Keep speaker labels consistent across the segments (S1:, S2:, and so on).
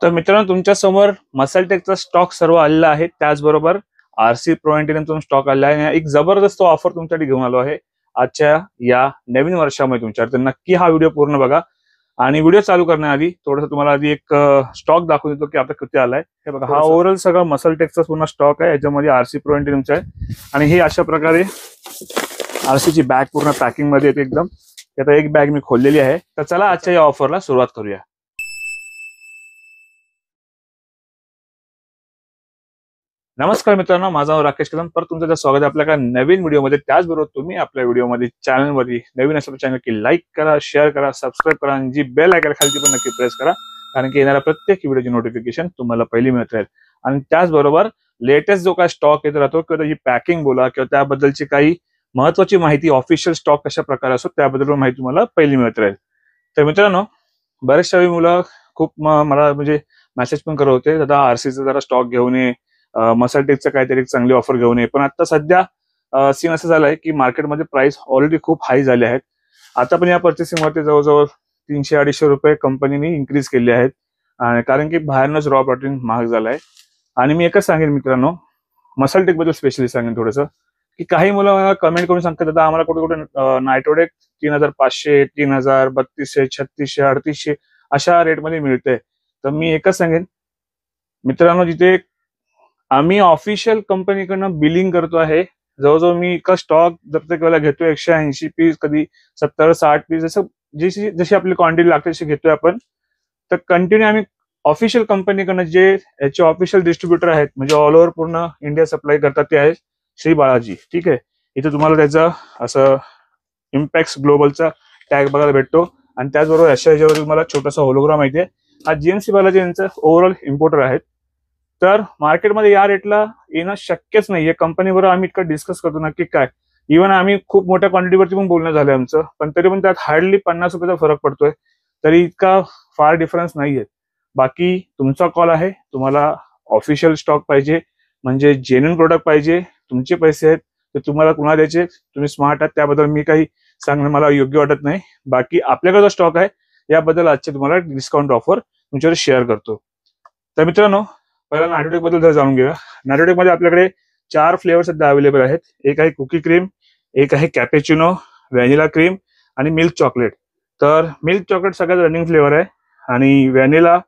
S1: तर मित्रांनो, तुमच्या समोर मसालटेकचा स्टॉक सर्व आलेला आहे. त्याचबरोबर आरसी प्रो अँटेनाचा स्टॉक आलेला आहे. एक जबरदस्त ऑफर तुमच्यासाठी घेऊन आलो आहे आजच्या या नवीन वर्षामध्ये तुमच्यावर. तर नक्की हा व्हिडिओ पूर्ण बघा. आणि व्हिडिओ चालू करण्याआधी थोडंसं तुम्हाला आधी एक स्टॉक दाखवून देतो की आता किती आलाय. हे बघा, हा ओव्हरऑल सगळा मसालटेकचा पूर्ण स्टॉक आहे. याच्यामध्ये आरसी प्रो अँटेनाचा आहे आणि हे अशा प्रकारे आरसीची बॅग पूर्ण पॅकिंग मध्ये येते एकदम. आता एक बॅग मी खोललेली आहे. तर चला आजच्या या ऑफरला सुरुवात करूया. नमस्कार मित्रांनो, माझं नाव राकेश कदम. पर तुमचं स्वागत आहे आपल्या एका नवीन व्हिडिओमध्ये. त्याचबरोबर तुम्ही आपल्या व्हिडिओमध्ये चॅनलमध्ये नवीन असेल चॅनल की लाईक करा, शेअर करा, सबस्क्राईब करा आणि जी बेल आयकॉन खालती पण नक्की प्रेस करा, कारण की येणाऱ्या प्रत्येक व्हिडिओची नोटिफिकेशन तुम्हाला पहिली मिळत राहील. आणि त्याचबरोबर लेटेस्ट जो काय स्टॉक येत राहतो किंवा त्याची पॅकिंग बोला किंवा त्याबद्दलची काही महत्वाची माहिती, ऑफिशियल स्टॉक कशा प्रकारे असतो त्याबद्दल माहिती तुम्हाला पहिली मिळत राहील. तर मित्रांनो, बरेचशा वेळी मुलं खूप मला म्हणजे मेसेज पण करत होते, दादा आरसीचा जरा स्टॉक घेऊन ये, मसालटेकचं काहीतरी चांगली ऑफर घेऊन ये. पण आता सध्या सीन असं झालंय की मार्केटमध्ये प्राइस ऑलरेडी खूप हाय झाले आहेत. आता पण या पर्चेसिंग वरती जवळजवळ 300-250 रुपये कंपनीने इन्क्रीज केले आहेत, कारण की बाहेरनच रॉ मटेरियल महाग झालाय. आणि मी एकच सांगेन मित्रांनो, मसालटेक बद्दल स्पेशली सांगेन थोडंसं, की काही मुलं मला कमेंट करून सांगतात, दादा आम्हाला कुठे कुठे नायट्रोडेक 3500, 3000, 3200, 3600, 3800 अशा रेटमध्ये मिळते. तर मी एकच सांगेन मित्रांनो, जिथे आम्ही ऑफिशियल कंपनीकडनं बिलिंग करतो आहे, जवळजवळ मी एका स्टॉक प्रत्येक वेळेला घेतो 180 पीस, कधी 70-60 पीस, जसं जशी जशी आपली क्वांटिटी लागते तशी घेतोय आपण. तर कंटिन्यू आम्ही ऑफिशियल कंपनीकडनं जे याचे ऑफिशियल डिस्ट्रीब्युटर आहेत, म्हणजे ऑल ओव्हर पूर्ण इंडिया सप्लाय करतात, ते आहे श्री बालाजी. ठीक आहे, इथे तुम्हाला त्याचा असं इम्पॅक्ट ग्लोबलचा टॅग बघायला भेटतो. आणि त्याचबरोबर अशा ह्याच्यावर तुम्हाला छोटासा होलोग्राम आहे. हा जीएमसी बालाजी यांचा ओव्हरऑल इम्पोर्टर आहेत. तर मार्केटमध्ये या रेटला येणं शक्यच नाहीये. कंपनीवर आम्ही इतकं डिस्कस करतो नक्की काय, इव्हन आम्ही खूप मोठ्या क्वांटिटीवरती पण बोलणं झालंय आमचं, पण तरी पण त्यात हार्डली 50 रुपयाचा फरक पडतोय. तरी इतका फार डिफरन्स नाहीये. बाकी तुमचा कॉल आहे. तुम्हाला ऑफिशियल स्टॉक पाहिजे, म्हणजे जेन्युइन प्रोडक्ट पाहिजे, तुमचे पैसे आहेत ते तुम्हाला कुणा द्यायचे, तुम्ही स्मार्ट आहात, त्याबद्दल मी काही सांगणं मला योग्य वाटत नाही. बाकी आपल्याकडे जो स्टॉक आहे याबद्दल आजचे तुम्हाला डिस्काउंट ऑफर तुमच्यावर शेअर करतो. तर मित्रांनो, पहिला नायट्रोटेक बद्दल जर जाणून घेऊया. नायट्रोटेक मध्ये आपल्याकडे 4 फ्लेवर सध्या अवेलेबल आहेत. एक आहे कुकी क्रीम, एक आहे कॅपेचिनो, व्हॅनिला क्रीम आणि मिल्क चॉकलेट. तर मिल्क चॉकलेट सगळ्यात रनिंग फ्लेवर आहे आणि व्हॅनिला,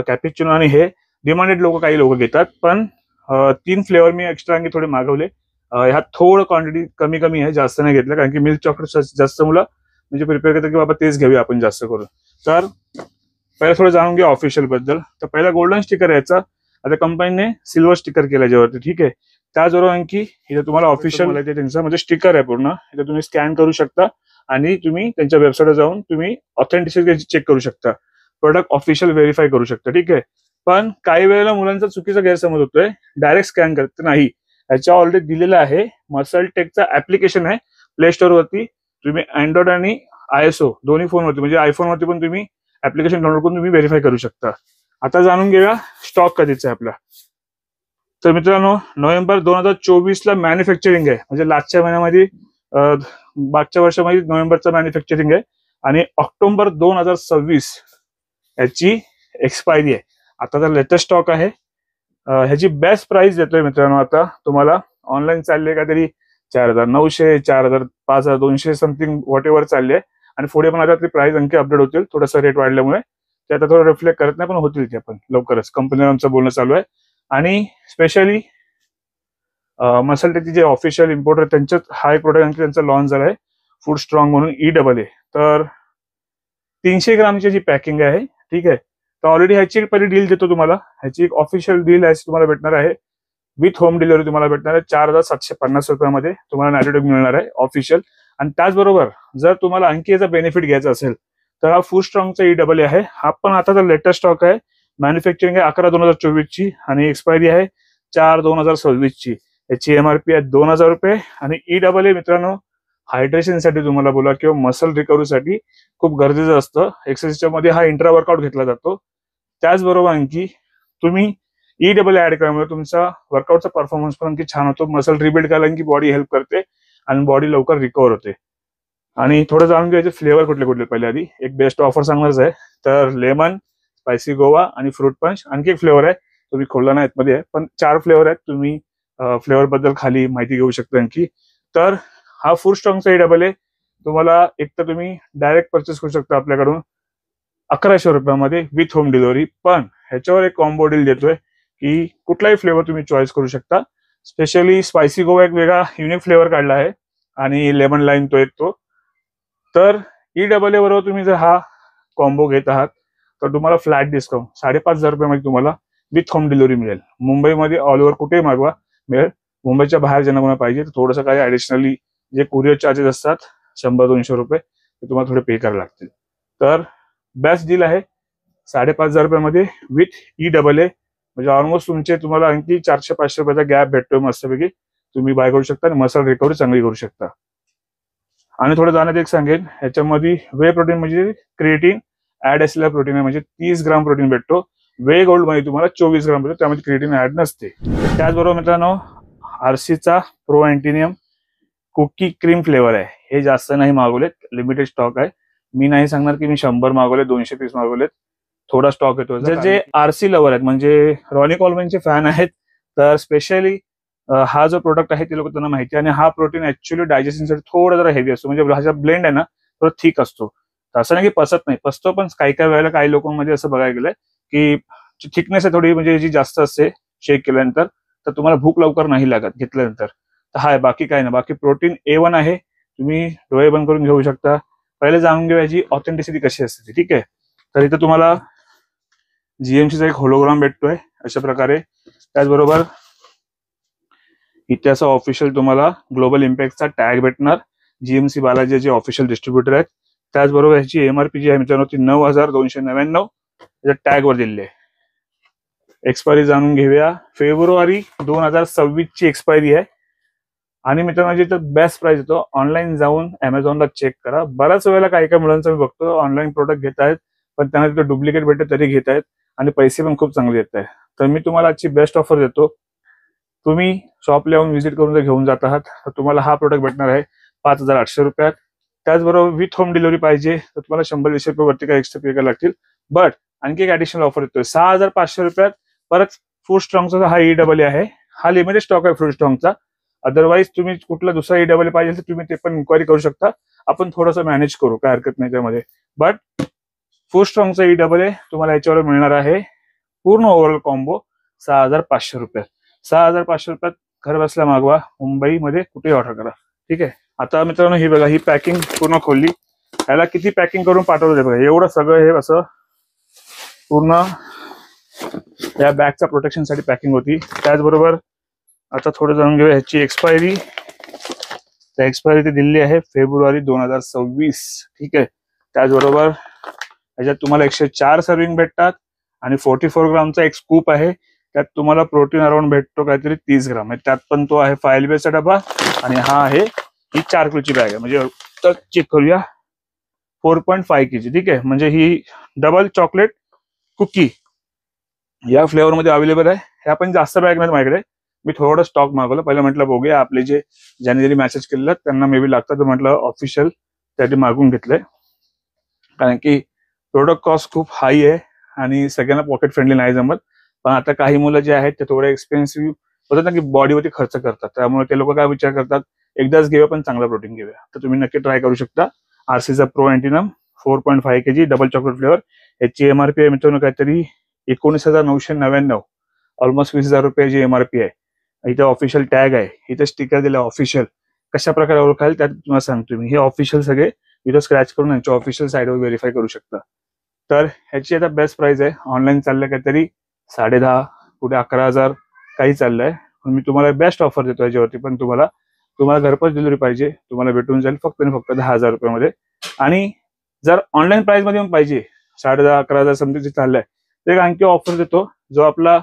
S1: कॅपेचिनो आणि हे डिमांडेड काही लोक घेतात. पण 3 फ्लेवर मी एक्स्ट्रा आणखी थोडे मागवले. ह्यात थोडं क्वांटिटी कमी कमी आहे, जास्त नाही घेतलं, कारण की मिल्क चॉकलेट जास्त मुलं म्हणजे प्रिपेअर करतात की बाबा तेच घेऊया आपण जास्त करून. तर पहिला थोडं जाणून घ्या ऑफिशियल बद्दल. तर पहिला गोल्डन स्टिकर याचा, आता कंपनीने सिल्वर स्टिकर केलं याच्यावरती. ठीक आहे, त्याचबरोबर आणखी इथे तुम्हाला ऑफिशियल त्यांचा म्हणजे स्टिकर आहे पूर्ण, इथे तुम्ही स्कॅन करू शकता आणि तुम्ही त्यांच्या वेबसाईटवर जाऊन तुम्ही ऑथेंटिसिटी चेक करू शकता, प्रोडक्ट ऑफिशियल व्हेरीफाय करू शकता. ठीक आहे, पण काही वेळेला मुलांचा चुकीचा गैरसमज होतोय, डायरेक्ट स्कॅन करत नाही. याच्या ऑलरेडी दिलेलं आहे, मसालटेकचा ऍप्लिकेशन आहे प्ले स्टोर वरती. तुम्ही अँड्रॉइड आणि आयएसओ दोन्ही फोनवरती, म्हणजे आयफोनवरती पण तुम्ही ऍप्लिकेशन डाउनलोड करून तुम्ही व्हेरीफाय करू शकता. आता जाणून घेऊया स्टॉक कधीचा आहे आपला. तर मित्रांनो, नोव्हेंबर 2024 ला मॅन्युफॅक्चरिंग आहे, म्हणजे लास्टच्या महिन्यामध्ये मागच्या वर्षामध्ये नोव्हेंबरचं मॅन्युफॅक्चरिंग आहे आणि ऑक्टोबर 2026 याची एक्सपायरी आहे. आता तर लेटेस्ट स्टॉक आहे. ह्याची बेस्ट प्राइस देतोय मित्रांनो आता तुम्हाला. ऑनलाईन चालले काहीतरी 4900, 4000, 5200 समथिंग व्हॉट एव्हर चालले. आणि पुढे पण आता ती प्राइस आणखी अपडेट होतील, थोडंसं रेट वाढल्यामुळे ते आता थोडं रिफ्लेक्ट करत नाही, पण होतील ते पण लवकरच. कंपनीवर आमचं बोलणं चालू आहे. आणि स्पेशली मसालटेकचे जे ऑफिशियल इम्पोर्टर त्यांच्यात हा एक प्रोडक्ट आणखी त्यांचा लॉन्च झाला आहे, फूड स्ट्रॉंग म्हणून EAA. तर 300 ग्रामची जी पॅकिंग आहे. ठीक आहे, तर ऑलरेडी ह्याची एक पहिली डील देतो तुम्हाला. ह्याची एक ऑफिशियल डील आहे, तुम्हाला भेटणार आहे विथ होम डिलिव्हरी. तुम्हाला भेटणार आहे 4750 रुपयामध्ये तुम्हाला नायट्रोटेक मिळणार आहे ऑफिशियल. आणि त्याचबरोबर जर तुम्हाला आणखी याचा बेनिफिट घ्यायचा असेल तर हा फूड स्ट्रॉंगचा EAA आहे. हा पण आता तर लेटेस्ट स्टॉक आहे. मॅन्युफॅक्चरिंग आहे 11/2024 ची आणि एक्सपायरी आहे 4/2026 ची. याची MRP आहे 2000 रुपये. आणि EAA मित्रांनो, हायड्रेशनसाठी तुम्हाला बोला किंवा मसल रिकव्हरीसाठी खूप गरजेचं असतं. एक्सरसाइजच्या मध्ये हा इंट्रा वर्कआउट घेतला जातो. त्याचबरोबर आणखी तुम्ही EAA ऍड केल्यामुळे तुमचा वर्कआउटचा परफॉर्मन्स पण आणखी छान होतो. मसल रिबिल्ड करायला आणखी बॉडी हेल्प करते आणि बॉडी लवकर रिकव्हर होते. आणि थोडं जाणून घ्यायचे फ्लेवर कुठले कुठले. पहिले आधी एक बेस्ट ऑफर सांगणारच आहे. तर लेमन, स्पायसी गोवा आणि फ्रूट पंच. आणखी एक फ्लेवर आहे, तुम्ही खोलला नाही मध्ये आहे, पण 4 फ्लेवर आहेत. तुम्ही फ्लेवर बद्दल खाली माहिती घेऊ शकता आणखी. तर हा फूड स्ट्रॉंगचा डबल आहे. तुम्हाला एक तर तुम्ही डायरेक्ट परचेस करू शकता आपल्याकडून 1100 रुपयामध्ये विथ होम डिलिव्हरी. पण ह्याच्यावर एक कॉम्बो डील देतोय की कुठलाही फ्लेवर तुम्ही चॉईस करू शकता. स्पेशली स्पायसी गोवा एक वेगळा युनिक फ्लेवर काढला आहे आणि लेमन लाईम तो एक तो. तर डबल ए बरोबर तुम्ही जर हा कॉम्बो घेत आहात तर तुम्हाला फ्लॅट डिस्काउंट 5,500 रुपयामध्ये तुम्हाला विथ होम डिलिव्हरी मिळेल. मुंबईमध्ये ऑल ओव्हर कुठेही मागवा मिळेल. मुंबईच्या बाहेर ज्यांना कोणा पाहिजे तर थोडंसं काही ऍडिशनली जे कुरिअर चार्जेस असतात 100-200 रुपये ते तुम्हाला थोडे पे करावे लागतील. तर बेस्ट डील आहे 5,500 रुपयामध्ये विथ डबल ए. म्हणजे ऑलमोस्ट तुम्हाला आणखी 400-500 रुपयाचा गॅप भेटतोय मस्तपैकी. तुम्ही बाय करू शकता आणि मसाला रिकव्हरी चांगली करू शकता. आणि थोडं जाण्यात एक सांगेन, ह्याच्यामध्ये वे प्रोटीन म्हणजे क्रिएटिन ऍड असलेला प्रोटीन आहे. म्हणजे 30 ग्राम प्रोटीन भेटतो. वे गोल्ड मध्ये तुम्हाला 24 ग्राम भेटतो, त्यामध्ये क्रिएटिन ऍड नसते. त्याचबरोबर मित्रांनो आरसीचा प्रो अँटिनियम कुकी क्रीम फ्लेवर आहे. हे जास्त नाही मागवलेत, लिमिटेड स्टॉक आहे. मी नाही सांगणार की मी 100 मागवले, 200 पीस मागवलेत. थोडा स्टॉक येतो. जे आरसी लवर आहेत म्हणजे रॉनी कॉलमनचे फॅन आहेत तर स्पेशली हा जो प्रोडक्ट आहे ते लोक त्यांना माहिती आहे. आणि हा प्रोटीन ऍक्च्युअली डायजेशनसाठी थोडा जरा हेवी असतो. म्हणजे हा ब्लेंड आहे ना थोडा थिक असतो. असं नाही की पचत नाही, पचतो, पण काही काही वेळेला काही लोकांमध्ये असं बघायला गेलंय की थिकनेस आहे थोडी म्हणजे जी जास्त असते शेक केल्यानंतर, तर तुम्हाला भूक लवकर नाही लागत घेतल्यानंतर. तर हाय, बाकी काय ना, बाकी प्रोटीन A1 आहे. तुम्ही डोळे बंद करून घेऊ शकता. पहिले जाणून घेऊया याची ऑथेंटिसिटी कशी असते. ठीक आहे, तर इथं तुम्हाला जीएमसीचा एक होलोग्राम भेटतोय अशा प्रकारे. त्याचबरोबर इथे असं ऑफिशियल तुम्हाला ग्लोबल इम्पॅक्टचा टॅग भेटणार. जीएमसी बालाजी जे ऑफिशियल डिस्ट्रीब्युटर आहेत. त्याचबरोबर ह्याची एमआरपी जी आहे मित्रांनो ती 9,299 याच्या टॅग वर दिलेली आहे. एक्सपायरी जाणून घेऊया. फेब्रुवारी 2026 ची एक्सपायरी आहे. आणि मित्रांनो जिथं बेस्ट प्राइस येतो, ऑनलाईन जाऊन अमेझॉनला चेक करा. बऱ्याच वेळेला काही काही मुलांचा मी बघतो ऑनलाईन प्रोडक्ट घेत आहेत पण त्यांना तिथं डुप्लिकेट भेटते तरी घेत आहेत आणि पैसे पण खूप चांगले येत आहेत. तर मी तुम्हाला आजची बेस्ट ऑफर देतो. तुम्ही शॉपला येऊन व्हिजिट करून जर घेऊन जात आहात तर तुम्हाला हा प्रोडक्ट भेटणार आहे 5,800 रुपयात. त्याचबरोबर विथ होम डिलिव्हरी पाहिजे तर तुम्हाला 100-200 रुपये वरती काही एक्स्ट्रा पे करायला लागतील. बट आणखी एक ऍडिशनल ऑफर येतोय 6,500 रुपयात. परत फूड स्ट्रॉंगचा हा डबल आहे. हा लिमिटेड स्टॉक आहे फूड स्ट्रॉंगचा. अदरवाईज तुम्ही कुठला दुसरा डबल पाहिजे तर तुम्ही ते पण इन्क्वायरी करू शकता. आपण थोडंसं मॅनेज करू, काय हरकत नाही त्यामध्ये. बट फूड स्ट्रॉंगचा डबल आहे तुम्हाला याच्यावर मिळणार आहे पूर्ण ओव्हरऑल कॉम्बो 6,500 रुपयात. 6,500 रुपयात घर बसल्या मागवा, मुंबईमध्ये कुठेही ऑर्डर करा. ठीक आहे. आता मित्रांनो ही बघा, ही पॅकिंग पूर्ण खोलली. याला किती पॅकिंग करून पाठवलं बघा. एवढं सगळं हे असं पूर्ण या बॅगच्या प्रोटेक्शनसाठी पॅकिंग होती. त्याचबरोबर आता थोडं जाणून घेऊया ह्याची एक्सपायरी. त्या एक्सपायरी ती दिलेली आहे फेब्रुवारी 2026. ठीक आहे. त्याचबरोबर ह्याच्यात तुम्हाला 104 सर्विंग भेटतात आणि 44 ग्रामचा एक स्कूप आहे. त्यात तुम्हाला प्रोटीन अराउंड भेटतो काहीतरी 30 ग्राम. त्यात पण तो आहे 5 LBचा डबा आणि हा आहे ही 4 किलोची बॅग आहे. म्हणजे तर चेक करूया 4.5 kg. ठीक आहे. म्हणजे ही डबल चॉकलेट कुकी या फ्लेवर मध्ये अवेलेबल आहे. ह्या पण जास्त बॅग नाही माझ्याकडे, मी थोडं स्टॉक मागवलं. पहिलं म्हटलं बघूया आपले जे ज्यांनी मेसेज केलेलं त्यांना मे बी लागतात, तर म्हटलं ऑफिशियल त्यासाठी मागून घेतलंय. कारण की प्रोडक्ट कॉस्ट खूप हाय आहे आणि सगळ्यांना पॉकेट फ्रेंडली नाही जमत. पण आता काही मुलं जे आहेत ते थोडे एक्सपेन्सिव्ह होतात ना की बॉडीवरती खर्च करतात, त्यामुळे ते लोक काय विचार करतात एकदाच घेऊया पण चांगला प्रोटीन घेऊया. तर तुम्ही नक्की ट्राय करू शकता. आरसीचा प्रो अँटिनम 4.5 kg डबल चॉकलेट फ्लेवर. याची एमआरपी आहे मित्रांनो काहीतरी 19,999, ऑलमोस्ट 20,000 रुपयाची एमआरपी आहे. इथे ऑफिशियल टॅग आहे, इथे स्टिकर दिलं ऑफिशियल. कशा प्रकारे ओळखाल त्यात तुम्हाला सांगतो मी. हे ऑफिशियल सगळे इथं स्क्रॅच करून यांच्या ऑफिशियल साईडवर व्हेरीफाय करू शकता. तर ह्याची आता बेस्ट प्राइस आहे. ऑनलाईन चाललंय काहीतरी 10,500, कुठे 11,000 काही चाललंय. मी तुम्हाला बेस्ट ऑफर देतो याच्यावरती. पण तुम्हाला घरपोच डिलिव्हरी पाहिजे, तुम्हाला भेटून जाईल फक्त आणि फक्त 10,000 रुपयामध्ये. आणि जर ऑनलाईन प्राइस मध्ये पण पाहिजे 10,500-11,000 समथिंग चाललंय तर एक आणखी ऑफर देतो. जो आपला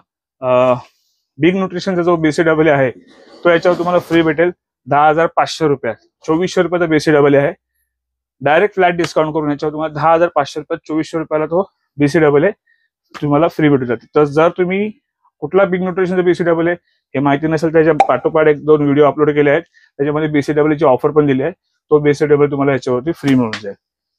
S1: बिग न्यूट्रिशनचा जो BCAA आहे तो याच्यावर तुम्हाला फ्री भेटेल 10,500 रुपयात. 2,400 रुपयाचा BCAA आहे. डायरेक्ट फ्लॅट डिस्काउंट करून याच्यावर तुम्हाला 10,500 रुपयात 2,400 रुपयाला तो BCAA तुम्हाला फ्री भेटून जाते. तर जर तुम्ही कुठला बिग न्यूट्रिशनचा BCAA हे माहिती नसेल त्याच्या पाठोपाठ 1-2 व्हिडिओ अपलोड केले आहेत, त्याच्यामध्ये BCAA ची ऑफर पण दिली आहे. तो BCAA तुम्हाला याच्यावरती फ्री मिळून जाईल.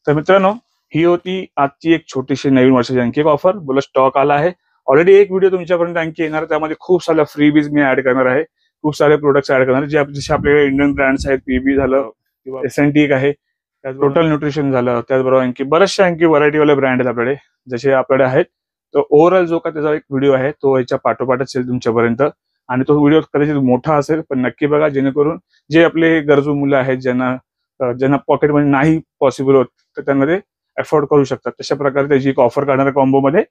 S1: तर मित्रांनो ही होती आजची एक छोटीशी नवीन वर्षाची आणखी एक ऑफर. बोला स्टॉक आला आहे ऑलरेडी. एक व्हिडिओ तुमच्यापर्यंत आणखी येणार, त्यामध्ये खूप साऱ्या फ्रीबीज मी ऍड करणार आहे, खूप सारे प्रोडक्ट्स ऍड करणार, जे जसे आपल्याकडे इंडियन ब्रँड्स आहेत, पीबी झालं किंवा एसएनटी आहे, टोटल न्यूट्रिशन झालं, त्याचबरोबर आणखी बरेचसे आणखी व्हरायटीवाले ब्रँड आहेत आपल्याकडे, जसे आपल्याकडे आहेत. तर ओव्हरऑल जो का त्याचा एक व्हिडिओ आहे तो याच्या पाठोपाठच येईल तुमच्यापर्यंत. आणि तो व्हिडिओ कदाचित मोठा असेल, पण नक्की बघा, जेणेकरून जे आपले गरजू मुलं आहेत, ज्यांना पॉकेटमध्ये नाही पॉसिबल होत, तर त्यांना ते अफोर्ड करू शकतात. तशा प्रकारे त्याची एक ऑफर काढणार आहे कॉम्बो मध्ये.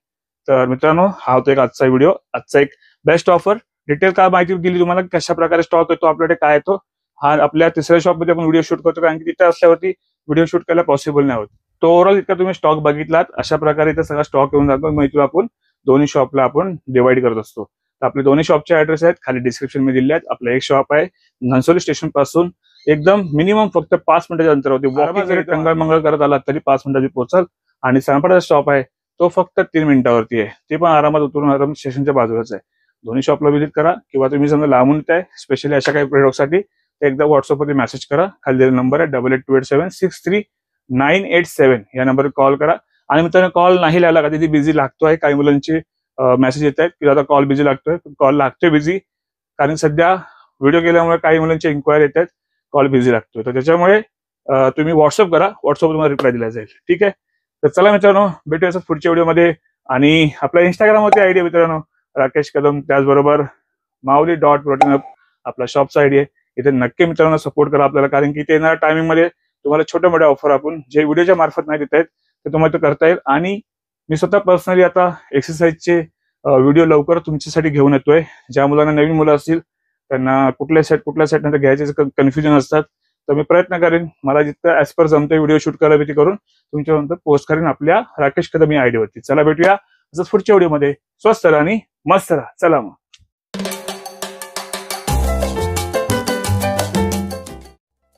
S1: तर मित्रांनो, हा होता एक आजचा व्हिडिओ, आजचा एक बेस्ट ऑफर. डिटेल काय माहिती दिली तुम्हाला, कशा प्रकारे स्टॉक येतो आपल्याकडे, काय येतो. हा आपल्या तिसऱ्या शॉपमध्ये आपण व्हिडिओ शूट करतो, कारण की तिथे असल्यावरती व्हिडिओ शूट करायला पॉसिबल नाही होत. तो ओव्हरऑल इतका तुम्ही स्टॉक बघितलात, अशा प्रकारे इथं सगळा स्टॉक येऊन जातो. मग इथून आपण दोन्ही शॉपला आपण डिवाइड करत असतो. तर आपले दोन्ही शॉपचे ऍड्रेस आहेत खाली डिस्क्रिप्शन मध्ये दिले आहेत. आपलं एक शॉप आहे घनसोली स्टेशन पासून एकदम मिनिमम फक्त 5 मिनिटाच्या अंतरावरती. वॉकिंग जरी टंगळ मंगळ करत आलात तरी 5 मिनिटात पोहोचाल. आणि सानपाड्याचा स्टॉप आहे तो फक्त 3 मिनिटावरती आहे, ते पण आरामात उतरून आराम स्टेशनच्या बाजूलाच आहे. दोन्ही शॉपला व्हिजिट करा, किंवा तुम्ही समजा लांबून येत आहे स्पेशली अशा काही प्रोडक्टसाठी, एकदा व्हॉट्सअपवरती मेसेज करा. खाली दिलेला नंबर आहे 8828763987, या नंबरवर कॉल करा. आणि मित्रांनो, कॉल नाही लागला, कधी बिझी लागतोय, काही मुलांचे मेसेज येत आहेत की दादा कॉल बिझी लागतोय. कॉल लागतोय बिझी, कारण सध्या व्हिडिओ केल्यामुळे काही मुलांचे इन्क्वायरी येत आहेत, कॉल बिझी लागतोय. तर त्याच्यामुळे तुम्ही व्हॉट्सअप करा, व्हॉट्सअपवर तुम्हाला रिप्लाय दिला जाईल. ठीक आहे. तर चला मित्रांनो, भेटूया पुढच्या व्हिडिओमध्ये. आणि आपला इंस्टाग्रामवरती आयडी आहे मित्रांनो, राकेश कदम, त्याचबरोबर माऊली.प्रोटीन आपला शॉपचा आयडी आहे. इथे नक्की मित्रांनो सपोर्ट करा आपल्याला, कारण की ते येणाऱ्या टायमिंग मध्ये तुम्हाला छोट्या मोठ्या ऑफर आपण जे व्हिडिओच्या मार्फत नाही देत आहेत ते तुम्हाला करता येईल. आणि मी स्वतः पर्सनली आता एक्सरसाइजचे व्हिडिओ लवकर तुमच्यासाठी घेऊन येतोय. ज्या मुलांना, नवीन मुलं असतील, त्यांना कुठल्या सेट नंतर घ्यायचे कन्फ्युजन असतात, तर मी प्रयत्न करेन, मला जितकं ऍज पर जमतंय व्हिडिओ शूट करावी ती करून तुमच्यापर्यंत पोस्ट करेन आपल्या राकेश कदम या आयडी वरती. चला भेटूया असंच पुढच्या व्हिडिओमध्ये. स्वस्त राहा आणि मस्त राहा. चला मग.